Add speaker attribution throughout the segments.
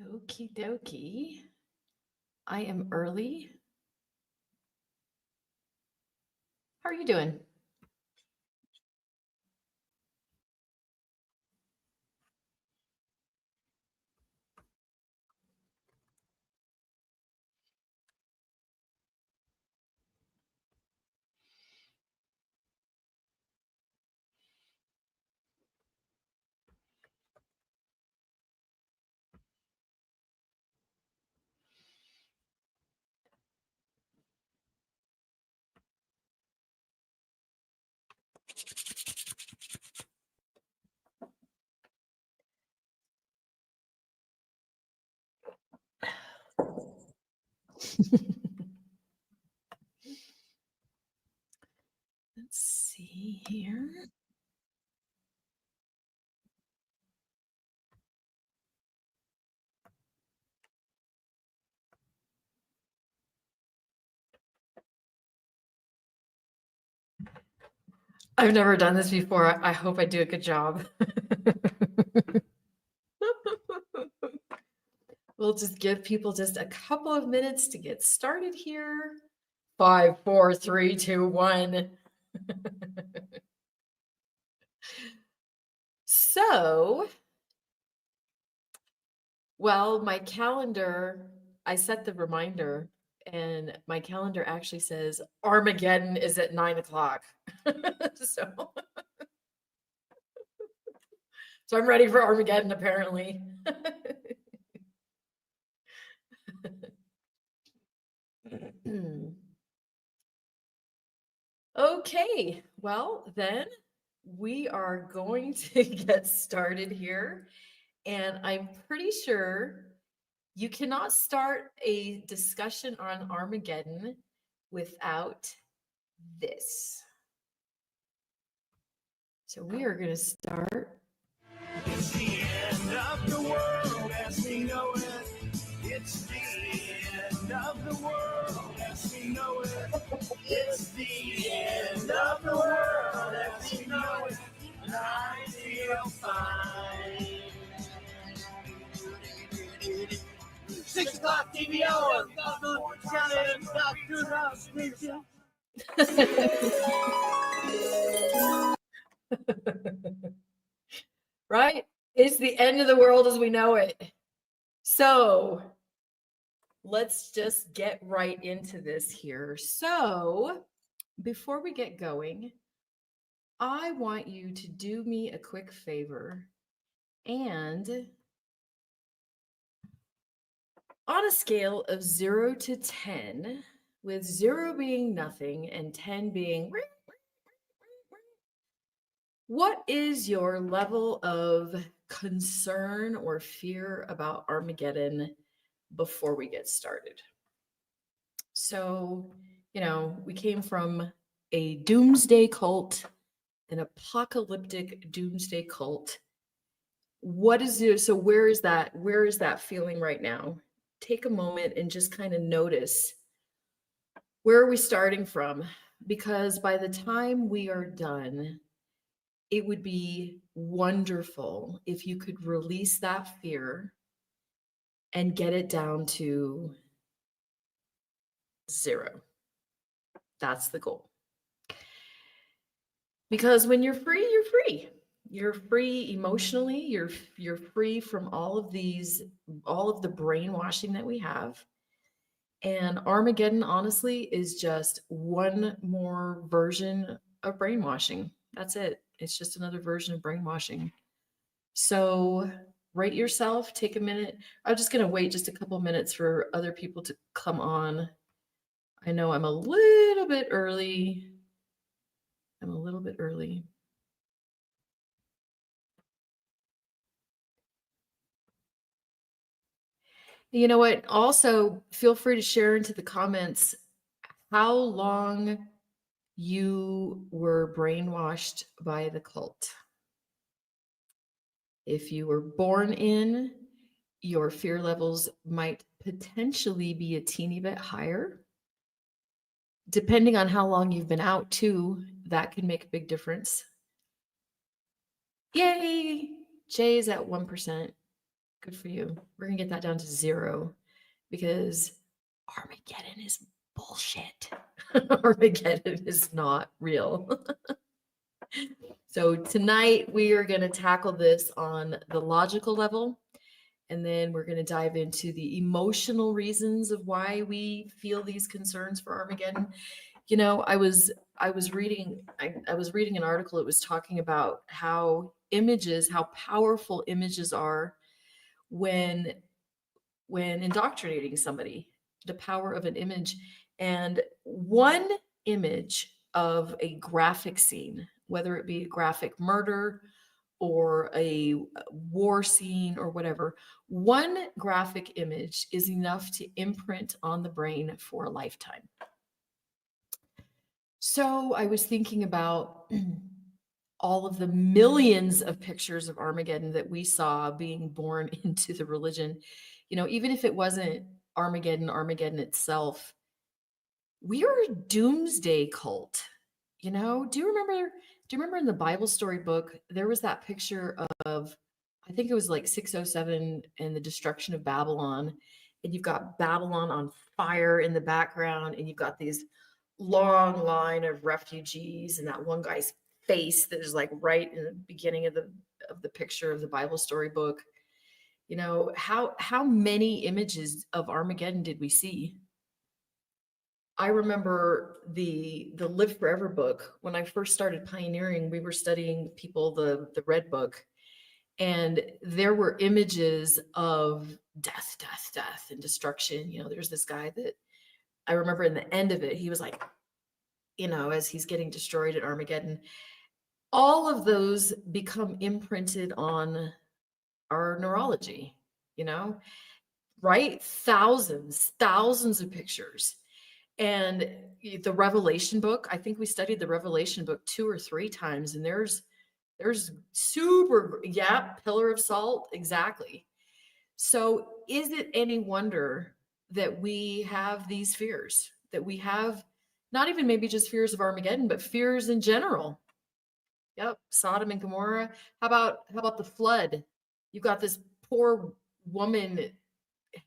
Speaker 1: Okie dokie. I am early. How are you doing? Let's see here. I've never done this before. I hope I do a good job. We'll just give people just a couple of minutes to get started here. 5, 4, 3, 2, 1. So, well, my calendar, I set the reminder and my calendar actually says Armageddon is at 9 o'clock. So I'm ready for Armageddon, apparently. Okay, well, then we are going to get started here. And I'm pretty sure you cannot start a discussion on Armageddon without this. So we are going to start.
Speaker 2: It's the end of the world as we know it. It's the end of the world as we know it. It's the end of the world as we know it. And I feel fine. 6 o'clock TVO and
Speaker 1: Right? It's the end of the world as we know it. So let's just get right into this here. So before we get going, I want you to do me a quick favor and on a scale of 0 to 10, with 0 being nothing and 10 being, what is your level of concern or fear about Armageddon before we get started? So, we came from a doomsday cult, an apocalyptic doomsday cult. What is it? So where is that feeling right now? Take a moment and just kind of notice, where are we starting from? Because by the time we are done, it would be wonderful if you could release that fear and get it down to 0. That's the goal. Because when you're free, you're free. You're free emotionally. You're free from all of the brainwashing that we have. And Armageddon, honestly, is just one more version of brainwashing. That's it. It's just another version of brainwashing. So rate yourself, take a minute. I'm just going to wait just a couple minutes for other people to come on. I know I'm a little bit early. You know what? Also, feel free to share into the comments how long you were brainwashed by the cult. If you were born in, your fear levels might potentially be a teeny bit higher. Depending on how long you've been out too, that can make a big difference. Yay! Jay is at 1%. Good for you. We're going to get that down to 0 because Armageddon is bullshit. Armageddon is not real. So tonight we are going to tackle this on the logical level, and then we're going to dive into the emotional reasons of why we feel these concerns for Armageddon. You know, I was reading an article. It was talking about how powerful images are when indoctrinating somebody, the power of an image. And one image of a graphic scene, whether it be a graphic murder or a war scene or whatever, one graphic image is enough to imprint on the brain for a lifetime. So I was thinking about all of the millions of pictures of Armageddon that we saw being born into the religion. You know, even if it wasn't Armageddon itself, we are a doomsday cult. You know, do you remember in the Bible story book, there was that picture of, I think it was like 607 and the destruction of Babylon. And you've got Babylon on fire in the background, and you've got these long line of refugees, and that one guy's face that is like right in the beginning of the picture of the Bible story book. You know, how many images of Armageddon did we see? I remember the Live Forever book. When I first started pioneering, we were studying the Red Book, and there were images of death, and destruction. You know, there's this guy that I remember in the end of it, he was like, you know, as he's getting destroyed at Armageddon, all of those become imprinted on our neurology, you know, right? Thousands of pictures. And the Revelation book, I think we studied the Revelation book 2 or 3 times, and there's super, pillar of salt, exactly. So is it any wonder that we have these fears, that we have not even maybe just fears of Armageddon, but fears in general? Yep, Sodom and Gomorrah. How about the flood? You've got this poor woman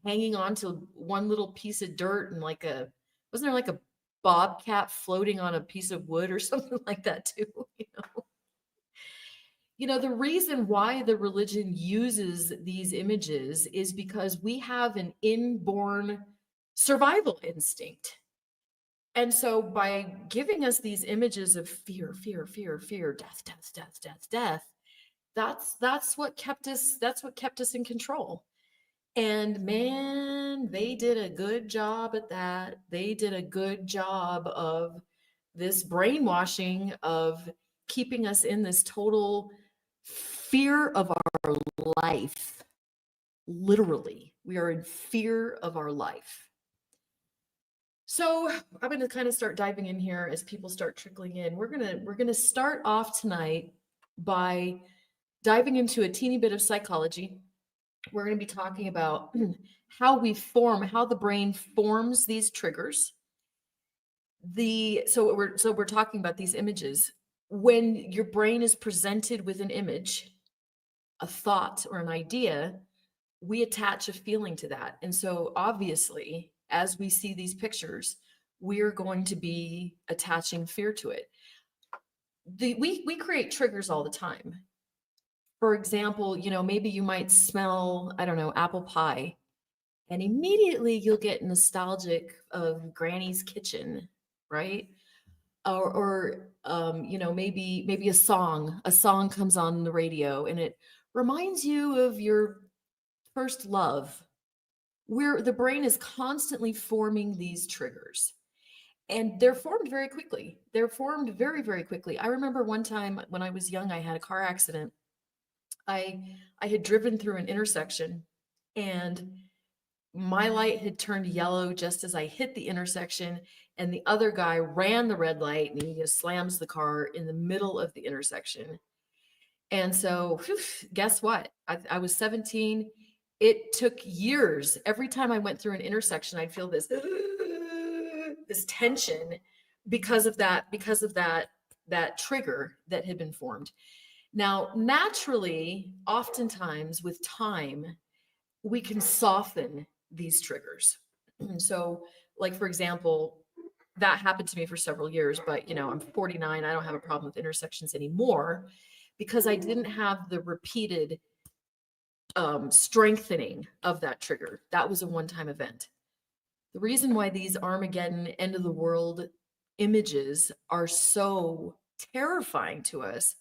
Speaker 1: hanging on to one little piece of dirt, and wasn't there like a bobcat floating on a piece of wood or something like that too? You know, the reason why the religion uses these images is because we have an inborn survival instinct. And so by giving us these images of fear, death, that's what kept us in control. And man, they did a good job at that. They did a good job of this brainwashing of keeping us in this total fear of our life. Literally, we are in fear of our life. So I'm going to kind of start diving in here as people start trickling in. We're going to start off tonight by diving into a teeny bit of psychology. We're going to be talking about how the brain forms these triggers. So we're talking about these images. When your brain is presented with an image, a thought or an idea, we attach a feeling to that. And so obviously, as we see these pictures, we're going to be attaching fear to it. We create triggers all the time. For example, you know, maybe you might smell, I don't know, apple pie, and immediately you'll get nostalgic of Granny's kitchen, right? Or you know, maybe a song comes on the radio and it reminds you of your first love. Where the brain is constantly forming these triggers, and they're formed very quickly. They're formed very, very quickly. I remember one time when I was young, I had a car accident. I had driven through an intersection, and my light had turned yellow just as I hit the intersection, and the other guy ran the red light, and he just slams the car in the middle of the intersection. And so, guess what? I was 17. It took years. Every time I went through an intersection, I'd feel this tension because of that trigger that had been formed. Now, naturally, oftentimes with time, we can soften these triggers. So, like, for example, that happened to me for several years, but I'm 49. I don't have a problem with intersections anymore because I didn't have the repeated strengthening of that trigger. That was a one-time event. The reason why these Armageddon end of the world images are so terrifying to us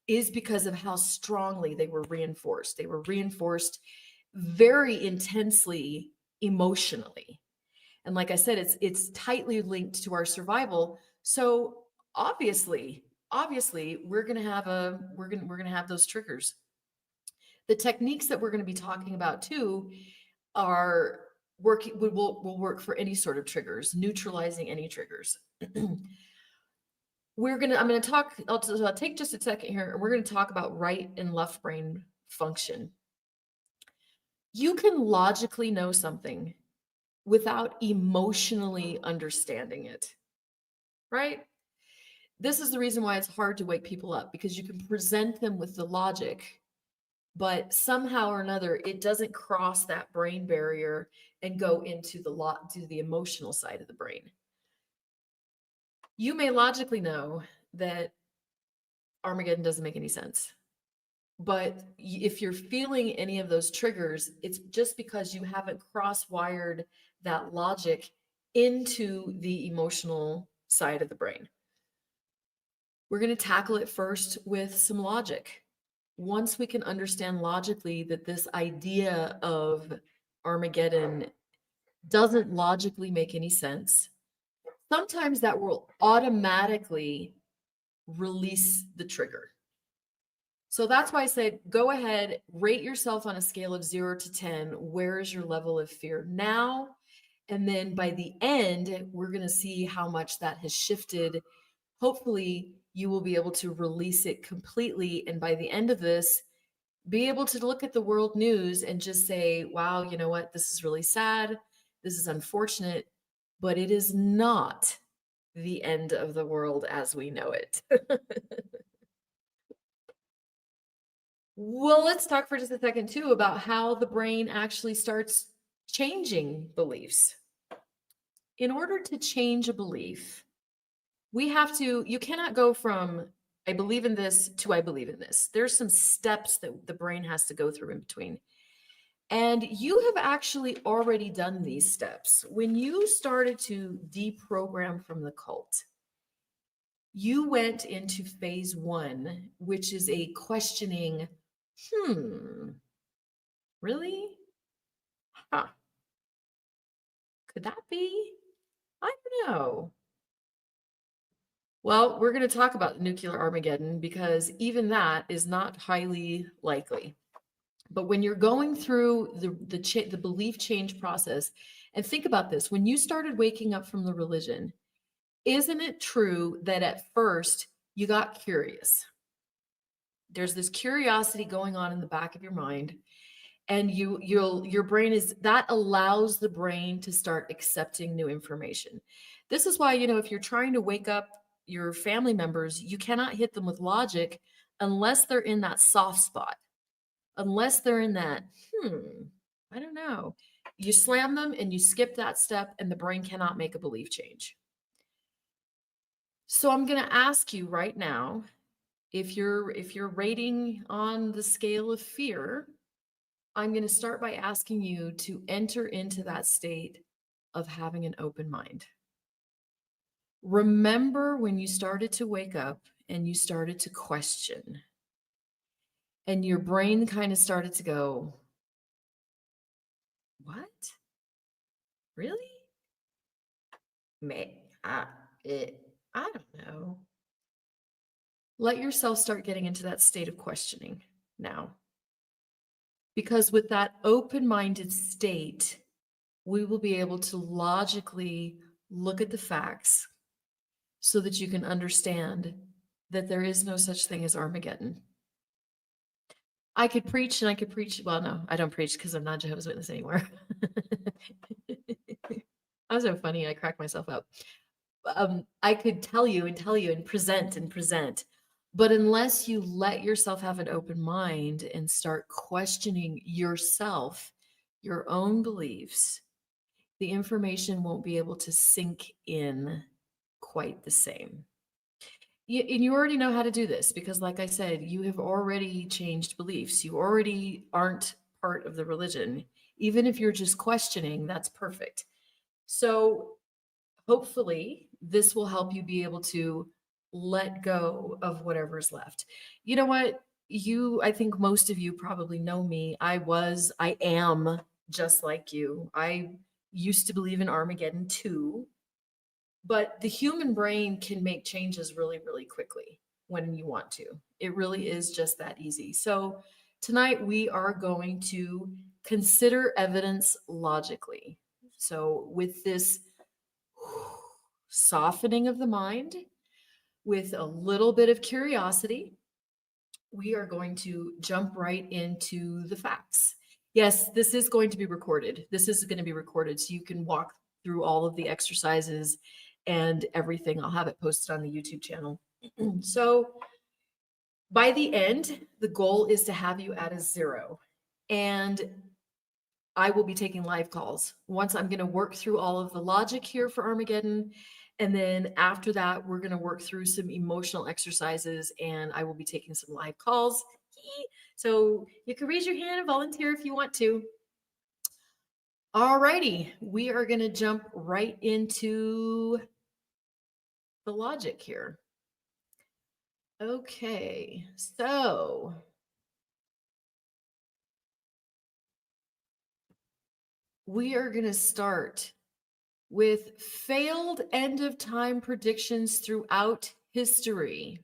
Speaker 1: is because of how strongly they were reinforced. They were reinforced very intensely emotionally. And like I said, it's tightly linked to our survival. So obviously we're gonna have those triggers. The techniques that we're going to be talking about too are working will work for any sort of triggers, neutralizing any triggers. I'm going to talk, I'll take just a second here, and we're going to talk about right and left brain function. You can logically know something without emotionally understanding it, right? This is the reason why it's hard to wake people up, because you can present them with the logic, but somehow or another, it doesn't cross that brain barrier and go into the emotional side of the brain. You may logically know that Armageddon doesn't make any sense, but if you're feeling any of those triggers, it's just because you haven't cross-wired that logic into the emotional side of the brain. We're going to tackle it first with some logic. Once we can understand logically that this idea of Armageddon doesn't logically make any sense, sometimes that will automatically release the trigger. So that's why I said, go ahead, rate yourself on a scale of 0 to 10. Where is your level of fear now? And then by the end, we're going to see how much that has shifted. Hopefully, you will be able to release it completely. And by the end of this, be able to look at the world news and just say, wow, you know what? This is really sad. This is unfortunate, but it is not the end of the world as we know it. Well, let's talk for just a second too about how the brain actually starts changing beliefs. In order to change a belief, you cannot go from I believe in this to I believe in this. There's some steps that the brain has to go through in between. And you have actually already done these steps. When you started to deprogram from the cult, you went into phase 1, which is a questioning, really? Huh. Could that be? I don't know. Well, we're going to talk about nuclear Armageddon because even that is not highly likely. But when you're going through the belief change process, and think about this, when you started waking up from the religion, isn't it true that at first you got curious? There's this curiosity going on in the back of your mind, and your brain that allows the brain to start accepting new information. This is why, if you're trying to wake up your family members, you cannot hit them with logic unless they're in that soft spot, unless they're in that, I don't know. You slam them and you skip that step, and the brain cannot make a belief change. So I'm going to ask you right now, if you're rating on the scale of fear, I'm going to start by asking you to enter into that state of having an open mind. Remember when you started to wake up and you started to question, and your brain kind of started to go, what? Really? I don't know. Let yourself start getting into that state of questioning now. Because with that open-minded state, we will be able to logically look at the facts so that you can understand that there is no such thing as Armageddon. I could preach and I could preach. Well, no, I don't preach because I'm not Jehovah's Witness anymore. I was so funny. I cracked myself up. I could tell you and present. But unless you let yourself have an open mind and start questioning yourself, your own beliefs, the information won't be able to sink in quite the same. And you already know how to do this because, like I said, you have already changed beliefs. You already aren't part of the religion. Even if you're just questioning, that's perfect. So, hopefully, this will help you be able to let go of whatever's left. You know what? I think most of you probably know me. I am just like you. I used to believe in Armageddon too, but the human brain can make changes really, really quickly when you want to. It really is just that easy. So, tonight we are going to consider evidence logically. So, with this softening of the mind, with a little bit of curiosity, we are going to jump right into the facts. Yes, this is going to be recorded. This is going to be recorded so you can walk through all of the exercises and everything. I'll have it posted on the YouTube channel. So by the end, the goal is to have you at a 0. And I will be taking live calls. Once I'm going to work through all of the logic here for Armageddon. And then after that, we're going to work through some emotional exercises and I will be taking some live calls. So you can raise your hand and volunteer if you want to. All righty, we are going to jump right into the logic here. Okay, so we are going to start with failed end of time predictions throughout history.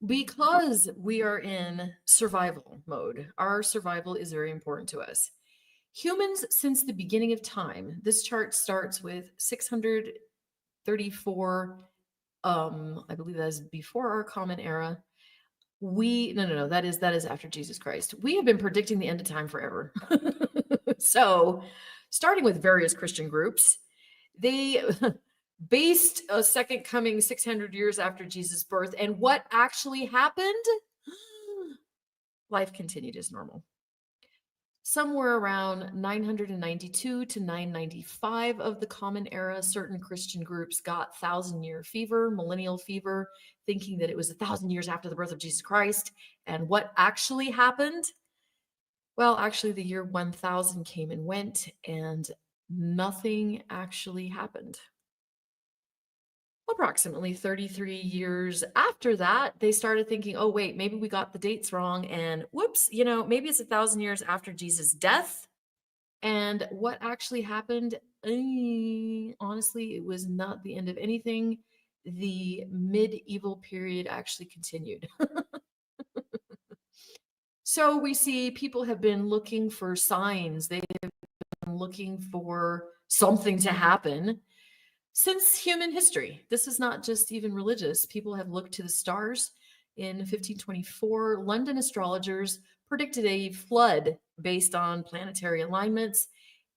Speaker 1: Because we are in survival mode, our survival is very important to us. Humans, since the beginning of time, this chart starts with 634, I believe that is before our common era. No, that is after Jesus Christ. We have been predicting the end of time forever. So, starting with various Christian groups, they based a second coming 600 years after Jesus' birth. And what actually happened? Life continued as normal. Somewhere around 992 to 995 of the Common Era, certain Christian groups got 1,000-year fever, millennial fever, thinking that it was 1,000 years after the birth of Jesus Christ. And what actually happened? Well, actually, the year 1000 came and went, and nothing actually happened. Approximately 33 years after that, they started thinking, oh, wait, maybe we got the dates wrong. And whoops, maybe it's 1,000 years after Jesus' death. And what actually happened? Honestly, it was not the end of anything. The medieval period actually continued. So we see people have been looking for signs. They have been looking for something to happen since human history. This is not just even religious. People have looked to the stars. In 1524, London astrologers predicted a flood based on planetary alignments.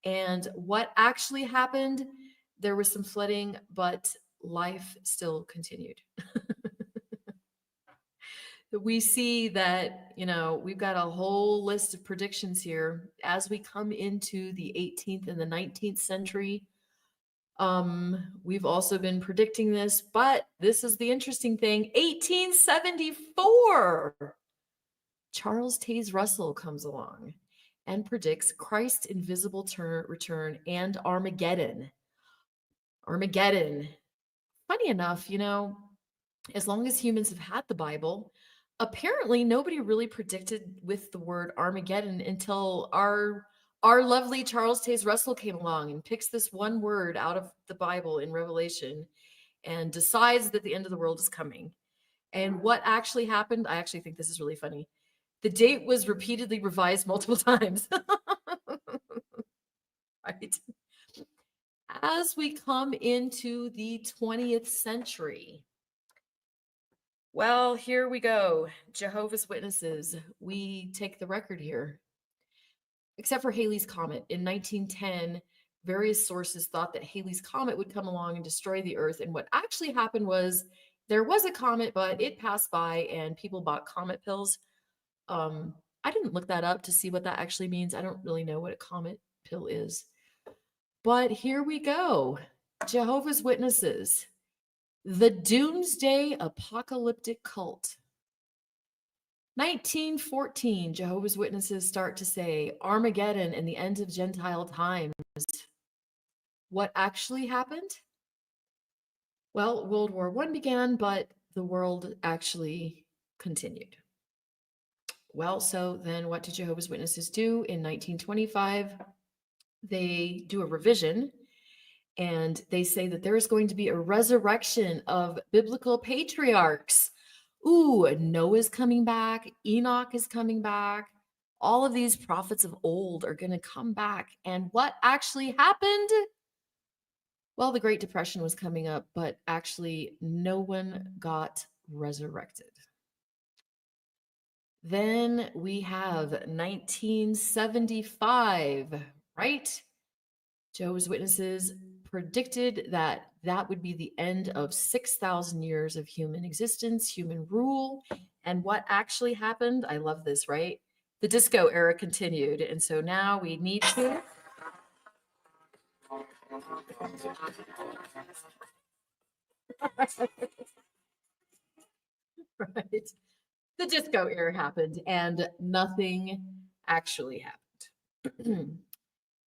Speaker 1: And what actually happened? There was some flooding, but life still continued. We see that, we've got a whole list of predictions here as we come into the 18th and the 19th century. We've also been predicting this, but this is the interesting thing. 1874, Charles Taze Russell comes along and predicts Christ's invisible return and Armageddon. Armageddon. Funny enough, as long as humans have had the Bible, apparently nobody really predicted with the word Armageddon until our lovely Charles Taze Russell came along and picks this one word out of the Bible in Revelation and decides that the end of the world is coming. And what actually happened, I actually think this is really funny. The date was repeatedly revised multiple times. Right? As we come into the 20th century, well, here we go. Jehovah's Witnesses, we take the record here. Except for Halley's Comet. In 1910, various sources thought that Halley's Comet would come along and destroy the Earth. And what actually happened was there was a comet, but it passed by and people bought comet pills. I I didn't look that up to see what that actually means. I don't really know what a comet pill is. But here we go. Jehovah's Witnesses, the doomsday apocalyptic cult. 1914, Jehovah's Witnesses start to say Armageddon and the end of Gentile times. What actually happened? Well, World War I began, but the world actually continued. Well, so then what did Jehovah's Witnesses do in 1925? They do a revision and they say that there is going to be a resurrection of biblical patriarchs. Ooh, Noah's coming back, Enoch is coming back. All of these prophets of old are going to come back. And what actually happened? Well, the Great Depression was coming up, but actually no one got resurrected. Then we have 1975, right? Jehovah's Witnesses predicted that that would be the end of 6,000 years of human existence, human rule. And what actually happened? I love this, right? The disco era continued. And so now we need to. Right. The disco era happened and nothing actually happened.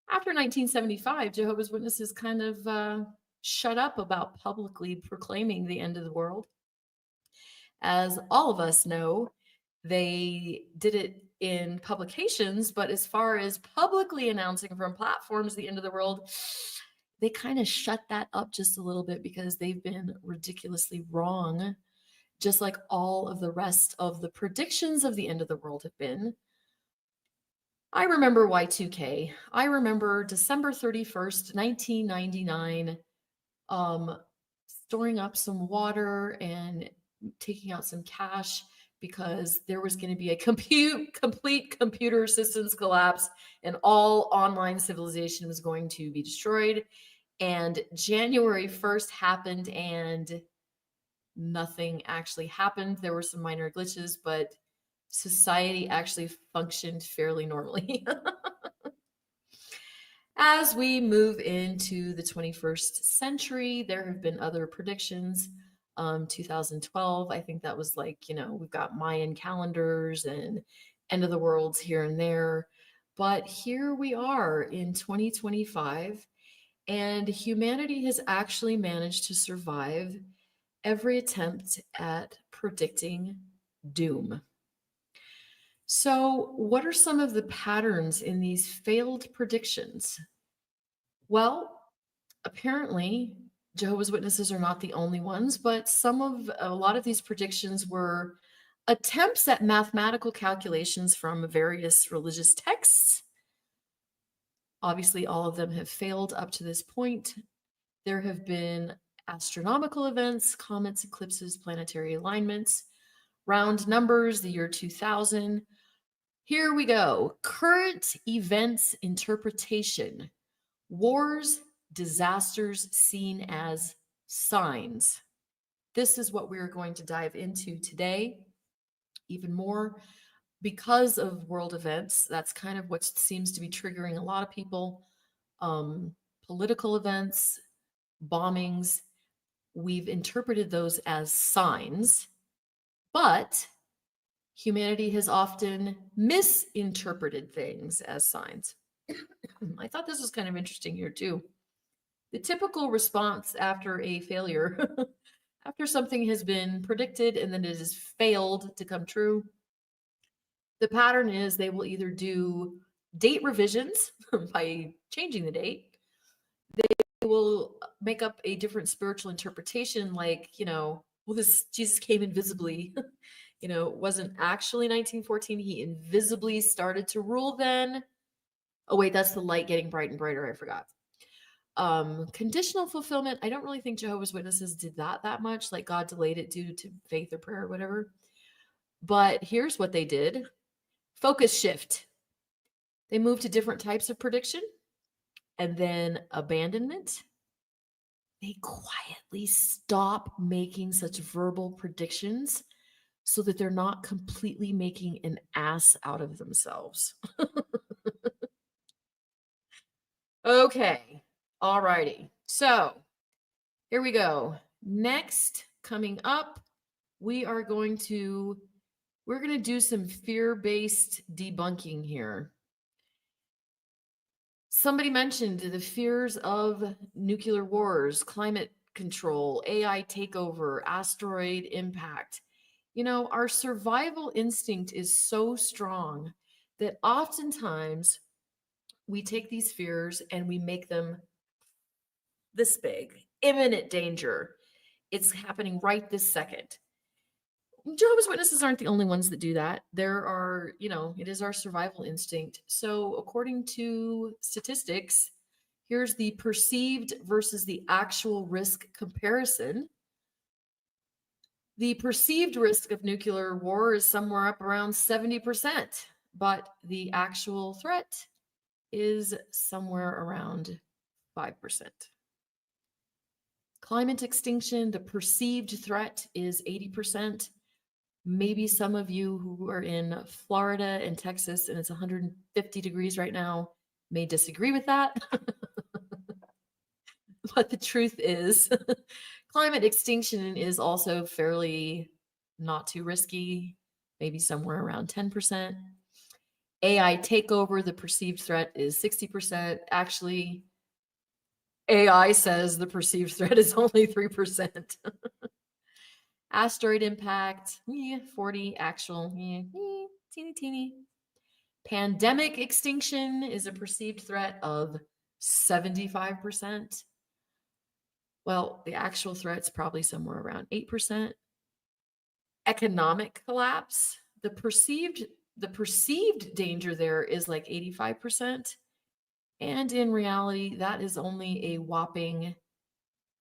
Speaker 1: After 1975, Jehovah's Witnesses kind of shut up about publicly proclaiming the end of the world. As all of us know, they did it in publications, but as far as publicly announcing from platforms the end of the world, they kind of shut that up just a little bit because they've been ridiculously wrong, just like all of the rest of the predictions of the end of the world have been. I remember Y2K. I remember December 31st, 1999, storing up some water and taking out some cash because there was going to be a complete computer systems collapse and all online civilization was going to be destroyed. And January 1st happened and nothing actually happened. There were some minor glitches, but society actually functioned fairly normally. As we move into the 21st century, there have been other predictions. 2012, I think that was like, we've got Mayan calendars and end of the worlds here and there. But here we are in 2025, and humanity has actually managed to survive every attempt at predicting doom. So, what are some of the patterns in these failed predictions? Well, apparently, Jehovah's Witnesses are not the only ones, but a lot of these predictions were attempts at mathematical calculations from various religious texts. Obviously, all of them have failed up to this point. There have been astronomical events, comets, eclipses, planetary alignments, round numbers, the year 2000. Here we go. Current events interpretation. Wars, disasters seen as signs. This is what we're going to dive into today. Even more because of world events. That's kind of what seems to be triggering a lot of people. Political events, bombings, we've interpreted those as signs, but humanity has often misinterpreted things as signs. I thought this was kind of interesting here too. The typical response after a failure, after something has been predicted and then it has failed to come true, the pattern is they will either do date revisions by changing the date. They will make up a different spiritual interpretation like, well, this Jesus came invisibly. It wasn't actually 1914. He invisibly started to rule then. Oh, wait, that's the light getting bright and brighter. I forgot. Conditional fulfillment. I don't really think Jehovah's Witnesses did that much. Like God delayed it due to faith or prayer or whatever. But here's what they did. Focus shift. They moved to different types of prediction and then abandonment. They quietly stop making such verbal predictions so that they're not completely making an ass out of themselves. Okay. All righty. So here we go. Next, coming up, we're going to do some fear-based debunking here. Somebody mentioned the fears of nuclear wars, climate control, AI takeover, asteroid impact. You know, our survival instinct is so strong that oftentimes we take these fears and we make them this big, imminent danger. It's happening right this second. Jehovah's Witnesses aren't the only ones that do that. There are, it is our survival instinct. So, according to statistics, here's the perceived versus the actual risk comparison. The perceived risk of nuclear war is somewhere up around 70%, but the actual threat is somewhere around 5%. Climate extinction, the perceived threat is 80%. Maybe some of you who are in Florida and Texas and it's 150 degrees right now may disagree with that. But the truth is, climate extinction is also fairly not too risky, maybe somewhere around 10%. AI takeover, the perceived threat is 60%. Actually, AI says the perceived threat is only 3%. Asteroid impact, 40. Actual, teeny. Pandemic extinction is a perceived threat of 75%. Well, the actual threat's probably somewhere around 8%. Economic collapse, the perceived danger there is like 85%. And in reality, that is only a whopping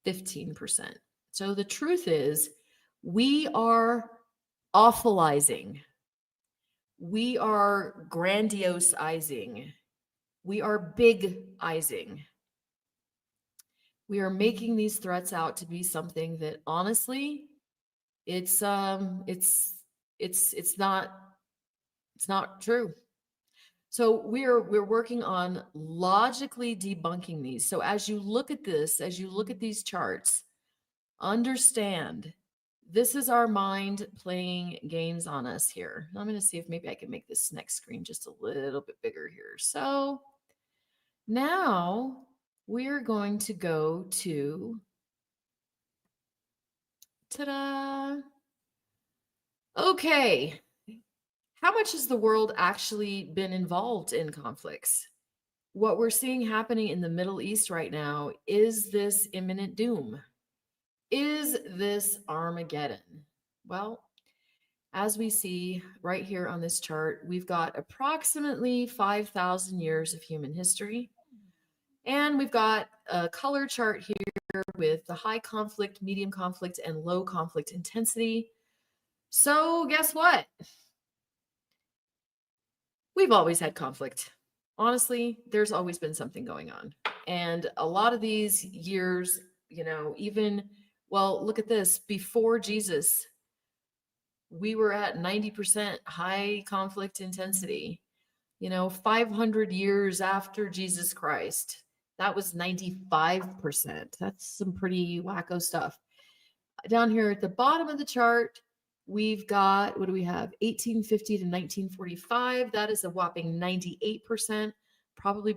Speaker 1: 15%. So the truth is, we are awfulizing. We are grandiosizing. We are big-izing. We are making these threats out to be something that honestly, it's not true. So we're working on logically debunking these. So as you look at this, as you look at these charts, understand this is our mind playing games on us here. I'm going to see if maybe I can make this next screen just a little bit bigger here. So now we're going to go to, ta-da. Okay. How much has the world actually been involved in conflicts? What we're seeing happening in the Middle East right now, is this imminent doom? Is this Armageddon? Well, as we see right here on this chart, we've got approximately 5,000 years of human history. And we've got a color chart here with the high conflict, medium conflict, and low conflict intensity. So guess what? We've always had conflict. Honestly, there's always been something going on. And a lot of these years, look at this. Before Jesus, we were at 90% high conflict intensity. 500 years after Jesus Christ, that was 95%. That's some pretty wacko stuff. Down here at the bottom of the chart, we've got, what do we have? 1850 to 1945. That is a whopping 98%, probably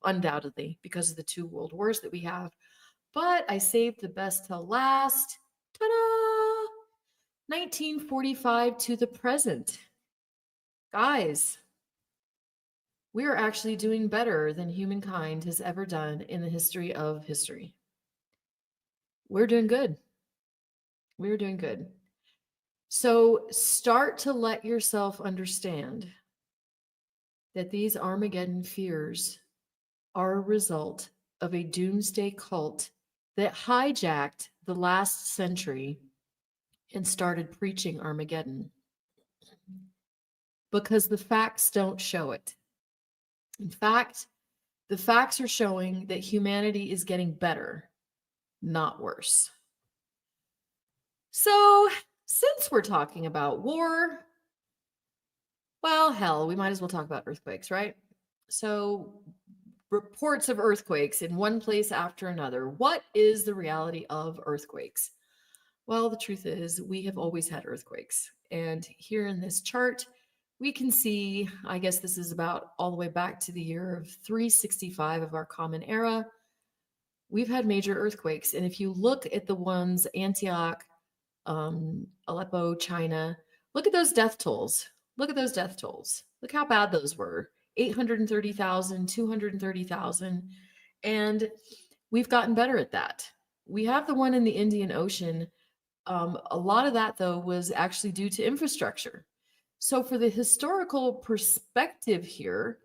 Speaker 1: undoubtedly because of the two world wars that we have. But I saved the best till last. Ta-da! 1945 to the present. Guys, we are actually doing better than humankind has ever done in the history of history. We're doing good. We're doing good. So start to let yourself understand that these Armageddon fears are a result of a doomsday cult that hijacked the last century and started preaching Armageddon. Because the facts don't show it. In fact, the facts are showing that humanity is getting better, not worse. So since we're talking about war, well, hell, we might as well talk about earthquakes, right? So, reports of earthquakes in one place after another. What is the reality of earthquakes? Well, the truth is, we have always had earthquakes. And here in this chart, we can see, I guess this is about all the way back to the year of 365 of our Common Era. We've had major earthquakes. And if you look at the ones, Antioch, Aleppo, China, look at those death tolls. Look at those death tolls. Look how bad those were. 830,000, 230,000. And we've gotten better at that. We have the one in the Indian Ocean. A lot of that, though, was actually due to infrastructure. So, for the historical perspective here,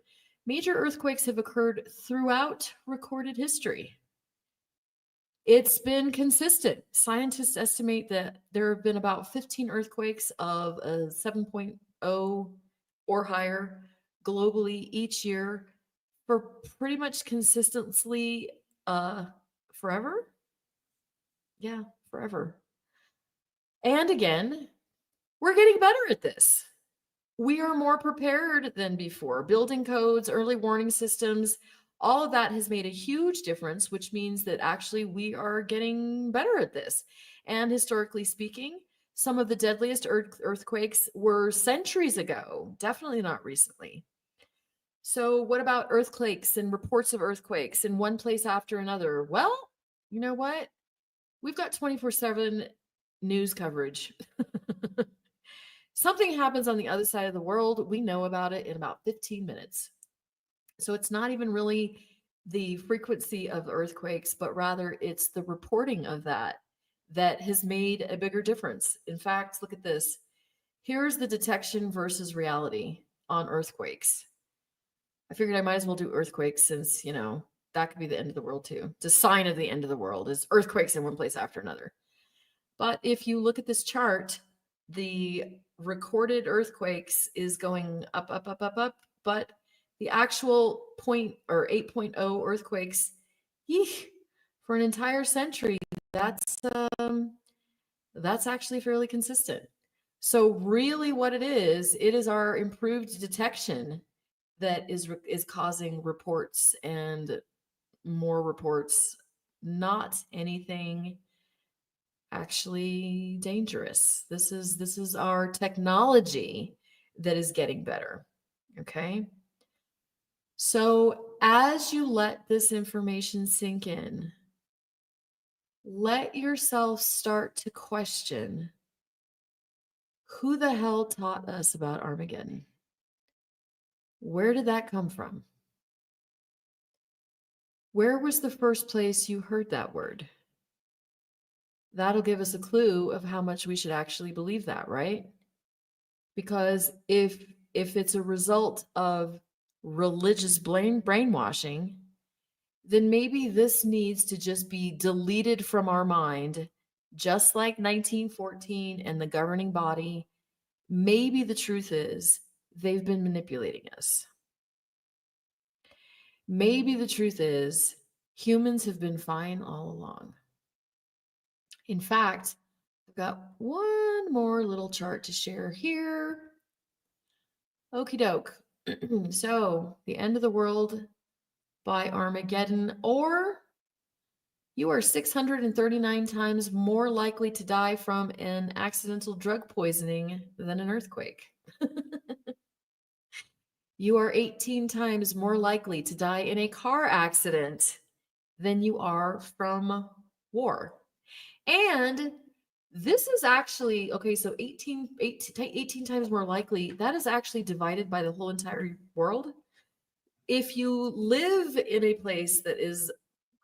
Speaker 1: major earthquakes have occurred throughout recorded history. It's been consistent. Scientists estimate that there have been about 15 earthquakes of a 7.0 or higher globally each year for pretty much consistently forever. Yeah, forever. And again, we're getting better at this. We are more prepared than before. Building codes, early warning systems, all of that has made a huge difference, which means that actually we are getting better at this. And historically speaking, some of the deadliest earthquakes were centuries ago, definitely not recently. So, what about earthquakes and reports of earthquakes in one place after another? Well, you know what? We've got 24/7 news coverage. Something happens on the other side of the world, we know about it in about 15 minutes. So it's not even really the frequency of earthquakes, but rather it's the reporting of that that has made a bigger difference. In fact, look at this. Here's the detection versus reality on earthquakes. I figured I might as well do earthquakes since, that could be the end of the world too. It's a sign of the end of the world is earthquakes in one place after another. But if you look at this chart, the recorded earthquakes is going up, up, up, up, up, but the actual 8.0 earthquakes, for an entire century, that's actually fairly consistent. So really what it is our improved detection that is causing reports and more reports, not anything actually dangerous. This is our technology that is getting better. Okay. So as you let this information sink in, let yourself start to question who the hell taught us about Armageddon? Where did that come from? Where was the first place you heard that word? That'll give us a clue of how much we should actually believe that, right? Because if it's a result of religious brainwashing, then maybe this needs to just be deleted from our mind, just like 1914 and the governing body. Maybe the truth is they've been manipulating us. Maybe the truth is humans have been fine all along. In fact, I've got one more little chart to share here. Okie doke. So, the end of the world by Armageddon, or you are 639 times more likely to die from an accidental drug poisoning than an earthquake. You are 18 times more likely to die in a car accident than you are from war. And this is actually, okay, so 18 times more likely, that is actually divided by the whole entire world. If you live in a place that is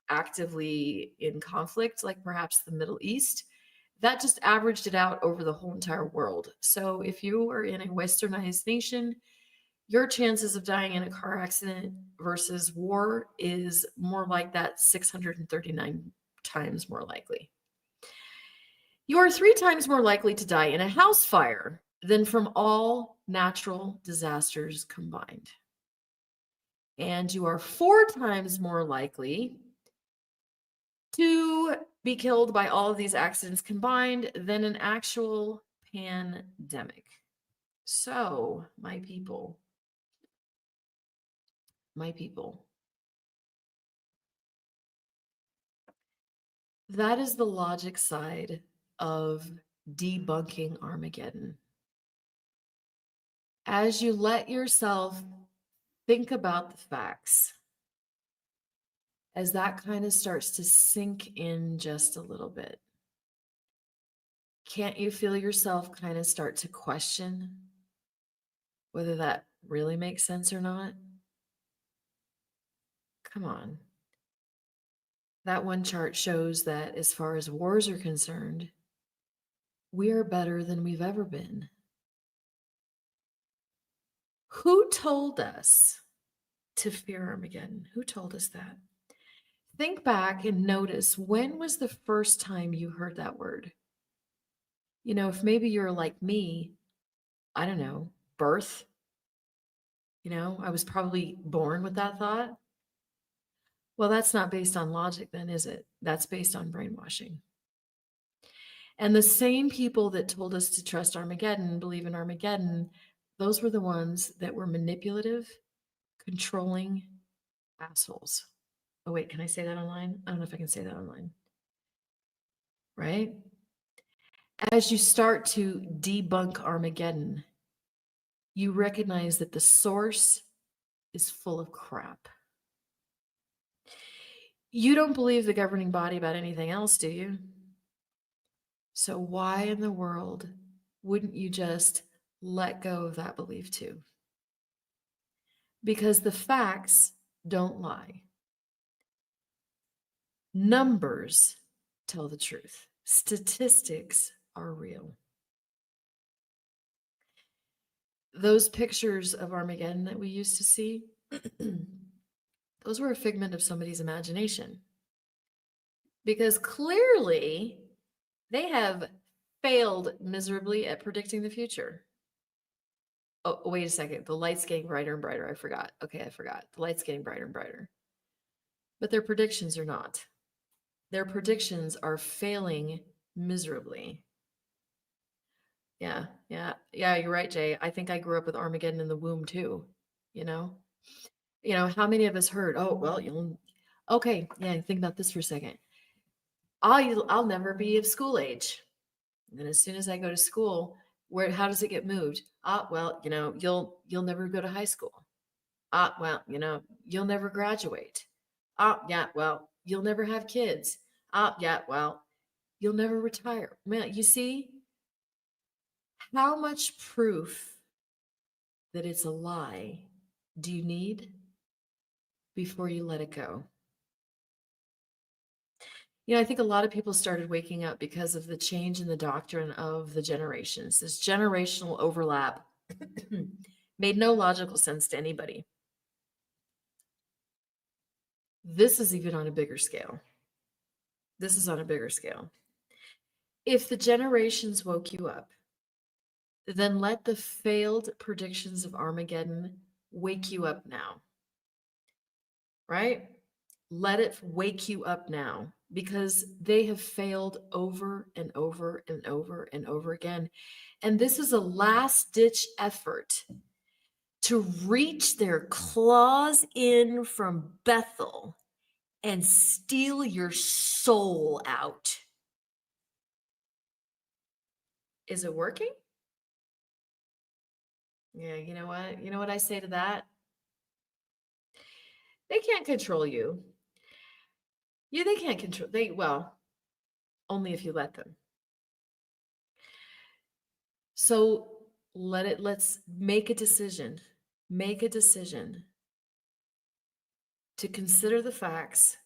Speaker 1: actively in conflict, like perhaps the Middle East, that just averaged it out over the whole entire world. So if you are in a westernized nation, your chances of dying in a car accident versus war is more like that 639 times more likely. You are 3 times more likely to die in a house fire than from all natural disasters combined. And you are 4 times more likely to be killed by all of these accidents combined than an actual pandemic. So, my people, that is the logic side of debunking Armageddon. As you let yourself think about the facts, as that kind of starts to sink in just a little bit, can't you feel yourself kind of start to question whether that really makes sense or not? Come on. That one chart shows that as far as wars are concerned, we are better than we've ever been. Who told us to fear Armageddon? Who told us that? Think back and notice, when was the first time you heard that word? You know, if maybe you're like me, I don't know, birth. You know, I was probably born with that thought. Well, that's not based on logic, then, is it? That's based on brainwashing. And the same people that told us to trust Armageddon, believe in Armageddon, those were the ones that were manipulative, controlling assholes. Oh, wait, can I say that online? I don't know if I can say that online. Right? As you start to debunk Armageddon, you recognize that the source is full of crap. You don't believe the governing body about anything else, do you? So why in the world wouldn't you just let go of that belief too? Because the facts don't lie. Numbers tell the truth. Statistics are real. Those pictures of Armageddon that we used to see, those were a figment of somebody's imagination. Because clearly they have failed miserably at predicting the future. Oh, wait a second. The light's getting brighter and brighter. I forgot. Okay, I forgot. The light's getting brighter and brighter. But their predictions are not. Their predictions are failing miserably. Yeah, you're right, Jay. I think I grew up with Armageddon in the womb too, you know? How many of us heard, oh, well, okay, yeah, think about this for a second. I'll never be of school age. And then as soon as I go to school, how does it get moved? Well, you'll never go to high school. Well, you'll never graduate. Yeah, well, you'll never have kids. Yeah, well, you'll never retire. Man, you see, how much proof that it's a lie do you need before you let it go? I think a lot of people started waking up because of the change in the doctrine of the generations. This generational overlap made no logical sense to anybody. This is even on a bigger scale. This is on a bigger scale. If the generations woke you up, then let the failed predictions of Armageddon wake you up now. Right? Let it wake you up now, because they have failed over and over and over and over again. And this is a last-ditch effort to reach their claws in from Bethel and steal your soul out. Is it working? Yeah, you know what? You know what I say to that? They can't control you. Yeah, they can't control. Well, only if you let them. So let's make a decision. Make a decision to consider the facts,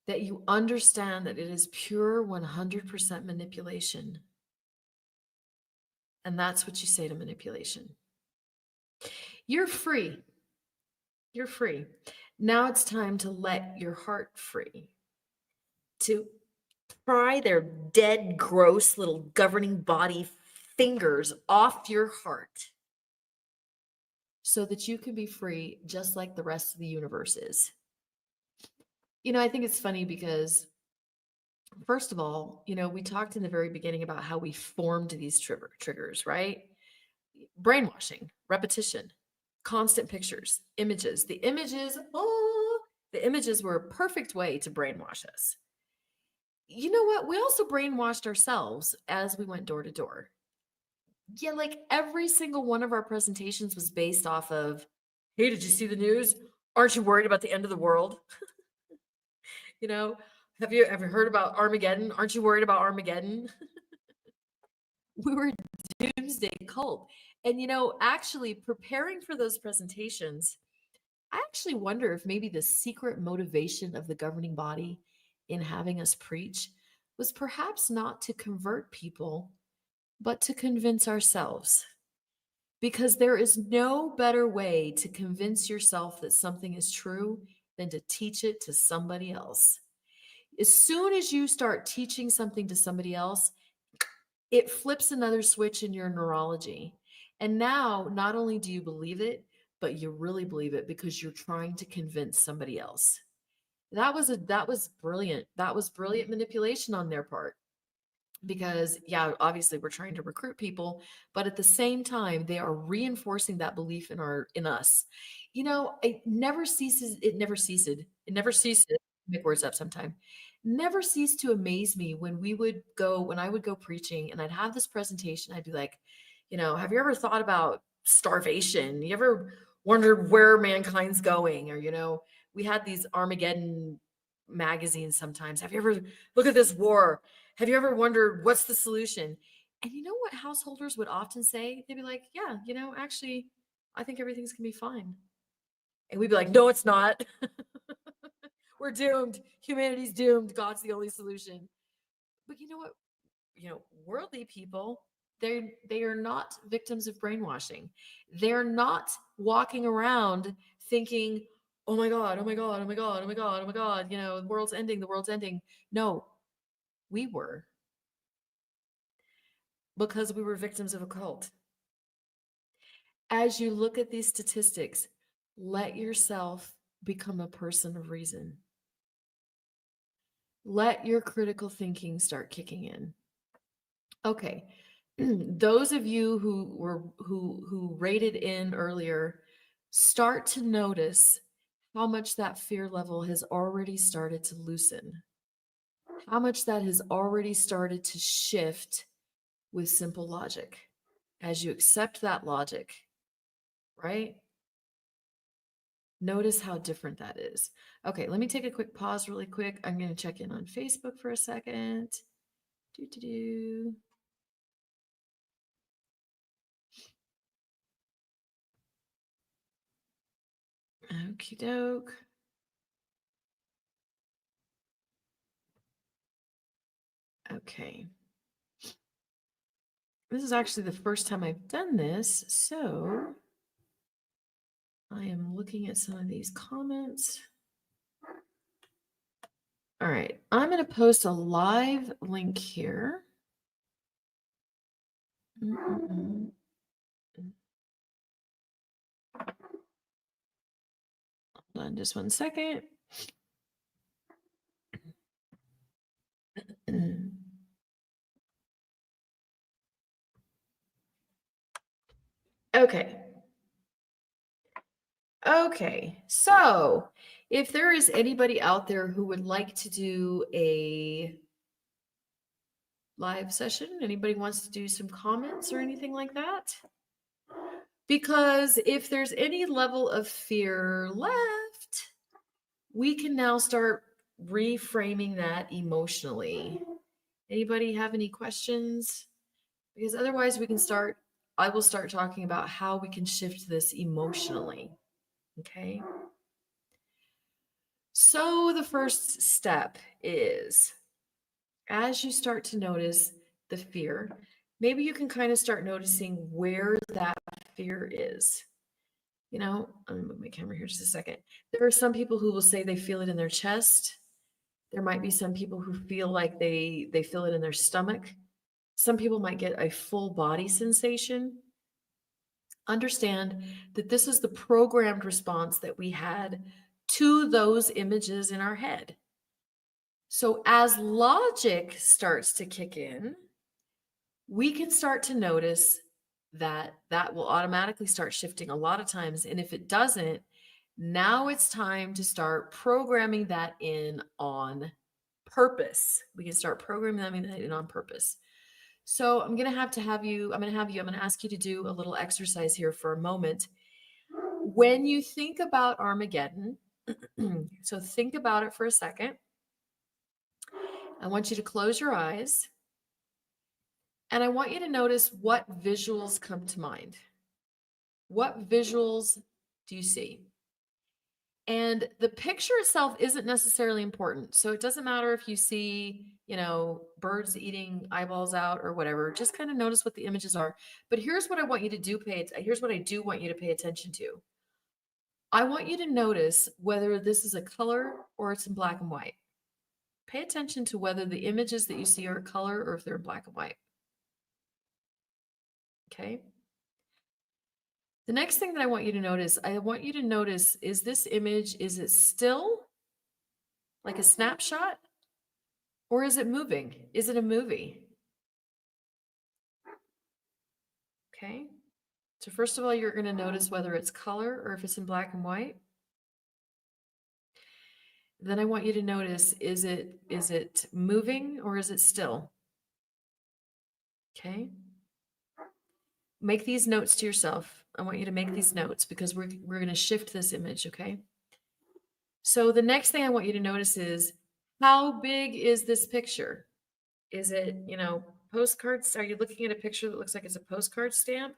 Speaker 1: that you understand that it is pure 100% manipulation. And that's what you say to manipulation. You're free. You're free. Now it's time to let your heart free. To pry their dead, gross little governing body fingers off your heart, so that you can be free just like the rest of the universe is. I think it's funny because First of all, we talked in the very beginning about how we formed these triggers, right? Brainwashing, repetition, constant pictures, images. The images were a perfect way to brainwash us. You know what? We also brainwashed ourselves as we went door to door. Yeah, like every single one of our presentations was based off of, hey, did you see the news? Aren't you worried about the end of the world? You know, have you ever heard about Armageddon? Aren't you worried about Armageddon? We were a doomsday cult. And actually preparing for those presentations, I actually wonder if maybe the secret motivation of the governing body in having us preach was perhaps not to convert people, but to convince ourselves. Because there is no better way to convince yourself that something is true than to teach it to somebody else. As soon as you start teaching something to somebody else, it flips another switch in your neurology. And now not only do you believe it, but you really believe it because you're trying to convince somebody else. That was brilliant. That was brilliant manipulation on their part. Because yeah, obviously we're trying to recruit people, but at the same time they are reinforcing that belief in us. It never ceases. Make words up sometime. Never ceased to amaze me when I would go preaching and I'd have this presentation. I'd be like, have you ever thought about starvation? You ever wondered where mankind's going? Or we had these Armageddon magazines sometimes. Have you ever look at this war? Have you ever wondered what's the solution? And you know what householders would often say? They'd be like, yeah, actually, I think everything's going to be fine. And we'd be like, no, it's not. We're doomed. Humanity's doomed. God's the only solution. But you know what? Worldly people, they are not victims of brainwashing. They're not walking around thinking, oh my God, oh my God, oh my God, oh my God, oh my God, the world's ending, the world's ending. No, we were. Because we were victims of a cult. As you look at these statistics, let yourself become a person of reason. Let your critical thinking start kicking in. Okay. Those of you who rated in earlier, start to notice how much that fear level has already started to loosen. How much that has already started to shift with simple logic. As you accept that logic, right? Notice how different that is. Okay, let me take a quick pause really quick. I'm going to check in on Facebook for a second. Okie doke. Okay. This is actually the first time I've done this, so I am looking at some of these comments. All right, I'm going to post a live link here. Hold on just one second. Okay. Okay, so if there is anybody out there who would like to do a live session, anybody wants to do some comments or anything like that? Because if there's any level of fear left, we can now start reframing that emotionally. Anybody have any questions? Because otherwise I will start talking about how we can shift this emotionally. Okay. So the first step is, as you start to notice the fear, maybe you can kind of start noticing where that fear is. I'm gonna move my camera here just a second. There are some people who will say they feel it in their chest. There might be some people who feel like they feel it in their stomach. Some people might get a full body sensation. Understand that this is the programmed response that we had to those images in our head. So as logic starts to kick in, we can start to notice that that will automatically start shifting a lot of times. And if it doesn't, now it's time to start programming that in on purpose. We can start programming that in on purpose. So I'm going to ask you to do a little exercise here for a moment. When you think about Armageddon, so think about it for a second. I want you to close your eyes. And I want you to notice what visuals come to mind. What visuals do you see? And the picture itself isn't necessarily important. So it doesn't matter if you see, birds eating eyeballs out or whatever. Just kind of notice what the images are. But here's what I want you to do. Here's what I do want you to pay attention to. I want you to notice whether this is a color or it's in black and white. Pay attention to whether the images that you see are color or if they're in black and white. Okay. The next thing that I want you to notice, is this image, is it still like a snapshot or is it moving? Is it a movie? Okay. So first of all, you're going to notice whether it's color or if it's in black and white. Then I want you to notice, is it moving or is it still? Okay. Make these notes to yourself. I want you to make these notes because we're going to shift this image, okay? So the next thing I want you to notice is, how big is this picture? Is it, postcards? Are you looking at a picture that looks like it's a postcard stamp?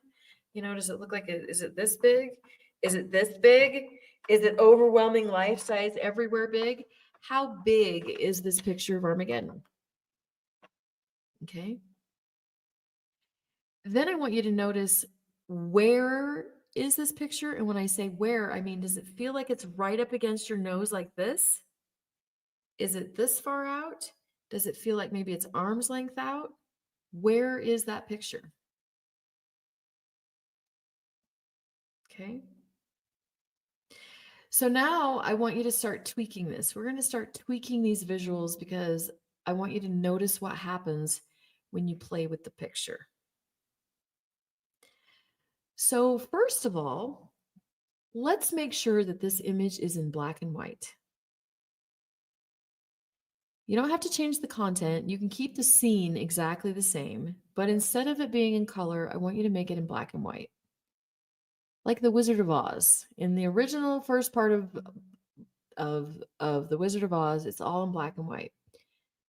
Speaker 1: Does it look like is it this big? Is it this big? Is it overwhelming life size everywhere big? How big is this picture of Armageddon? Okay. Then I want you to notice, where is this picture? And when I say where, I mean, does it feel like it's right up against your nose like this? Is it this far out? Does it feel like maybe it's arm's length out? Where is that picture? Okay. So now I want you to start tweaking this. We're going to start tweaking these visuals because I want you to notice what happens when you play with the picture. So first of all, let's make sure that this image is in black and white. You don't have to change the content. You can keep the scene exactly the same, but instead of it being in color, I want you to make it in black and white. Like the Wizard of Oz. In the original first part of the Wizard of Oz, it's all in black and white.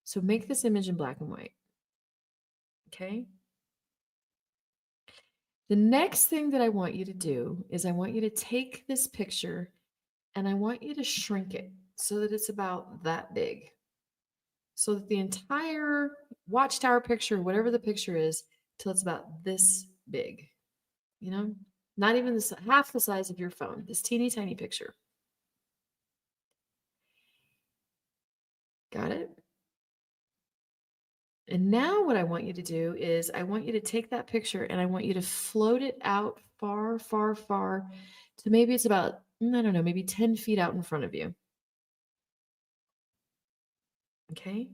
Speaker 1: So make this image in black and white. Okay? The next thing that I want you to do is I want you to take this picture and I want you to shrink it so that it's about that big. So that the entire watchtower picture, whatever the picture is, till it's about this big. Not even half the size of your phone, this teeny tiny picture. Got it? And now what I want you to do is I want you to take that picture and I want you to float it out far, far, far to maybe it's about, I don't know, maybe 10 feet out in front of you. Okay?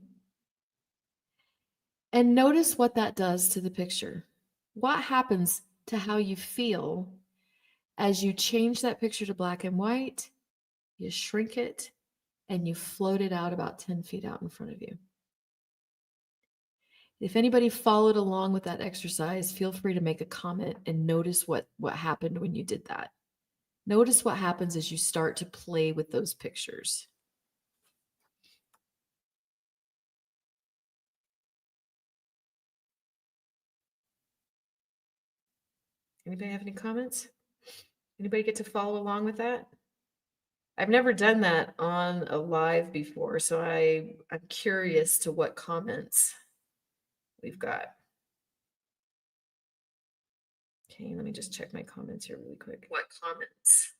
Speaker 1: And notice what that does to the picture. What happens to how you feel as you change that picture to black and white, you shrink it, and you float it out about 10 feet out in front of you. If anybody followed along with that exercise, feel free to make a comment and notice what happened when you did that. Notice what happens as you start to play with those pictures. Anybody have any comments? Anybody get to follow along with that? I've never done that on a live before, so I'm curious to what comments we've got. Okay, let me just check my comments here really quick. What comments?